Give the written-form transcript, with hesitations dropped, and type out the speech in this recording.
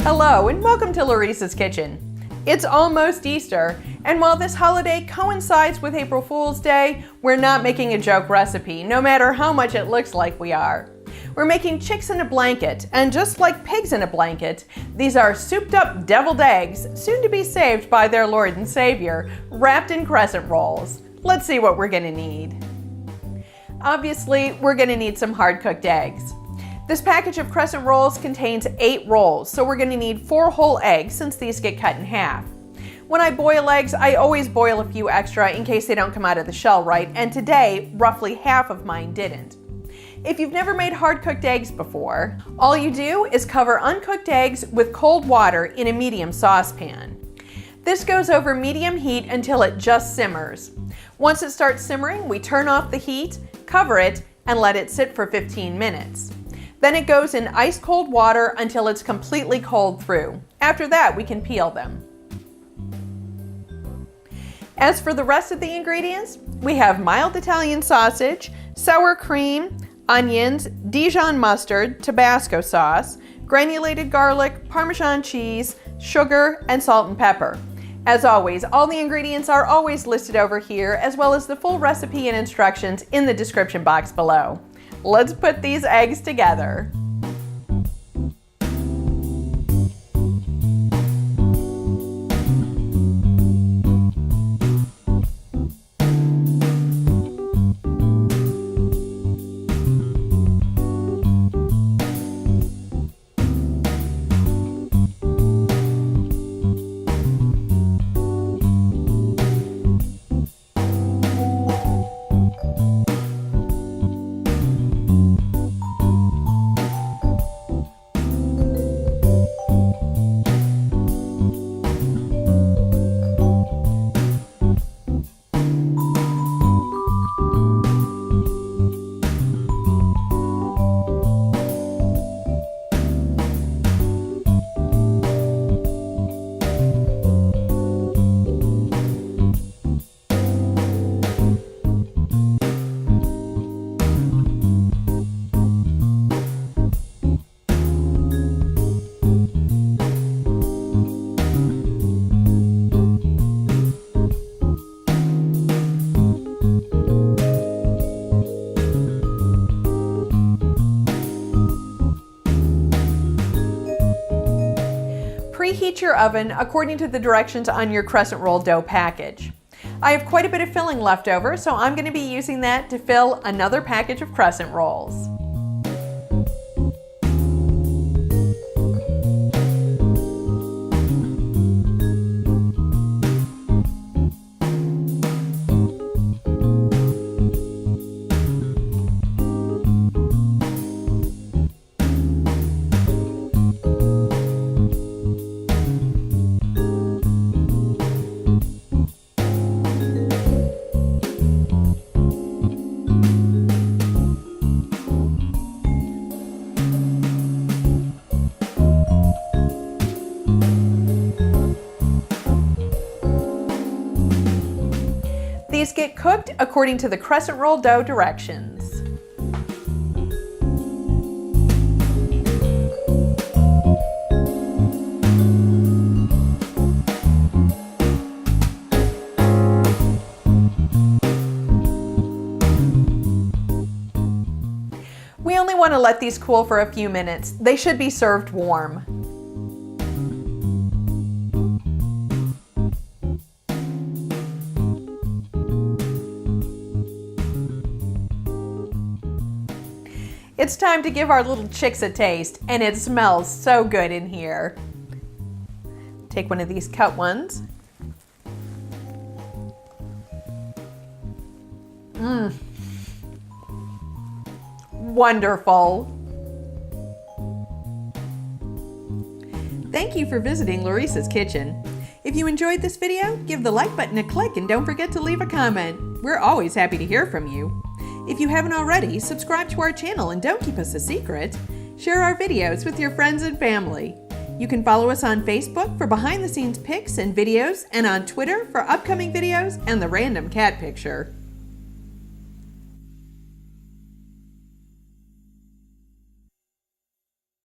Hello and welcome to Laurice's Kitchen. It's almost Easter, and while this holiday coincides with April Fool's Day, we're not making a joke recipe, no matter how much it looks like we are. We're making chicks in a blanket, and just like pigs in a blanket, these are souped up deviled eggs, soon to be saved by their Lord and Savior, wrapped in crescent rolls. Let's see what we're gonna need. Obviously, we're gonna need some hard-cooked eggs. This package of crescent rolls contains 8 rolls, so we're going to need 4 whole eggs since these get cut in half. When I boil eggs, I always boil a few extra in case they don't come out of the shell right, and today, roughly half of mine didn't. If you've never made hard-cooked eggs before, all you do is cover uncooked eggs with cold water in a medium saucepan. This goes over medium heat until it just simmers. Once it starts simmering, we turn off the heat, cover it, and let it sit for 15 minutes. Then it goes in ice cold water until it's completely cold through. After that, we can peel them. As for the rest of the ingredients, we have mild Italian sausage, sour cream, onions, Dijon mustard, Tabasco sauce, granulated garlic, Parmesan cheese, sugar, and salt and pepper. As always, all the ingredients are always listed over here, as well as the full recipe and instructions in the description box below. Let's put these eggs together. Preheat your oven according to the directions on your crescent roll dough package. I have quite a bit of filling left over, so I'm going to be using that to fill another package of crescent rolls. These get cooked according to the crescent roll dough directions. We only want to let these cool for a few minutes. They should be served warm. It's time to give our little chicks a taste, and it smells so good in here. Take one of these cut ones. Wonderful. Thank you for visiting Laurice's Kitchen. If you enjoyed this video, give the like button a click and don't forget to leave a comment. We're always happy to hear from you. If you haven't already, subscribe to our channel and don't keep us a secret. Share our videos with your friends and family. You can follow us on Facebook for behind-the-scenes pics and videos, and on Twitter for upcoming videos and the random cat picture.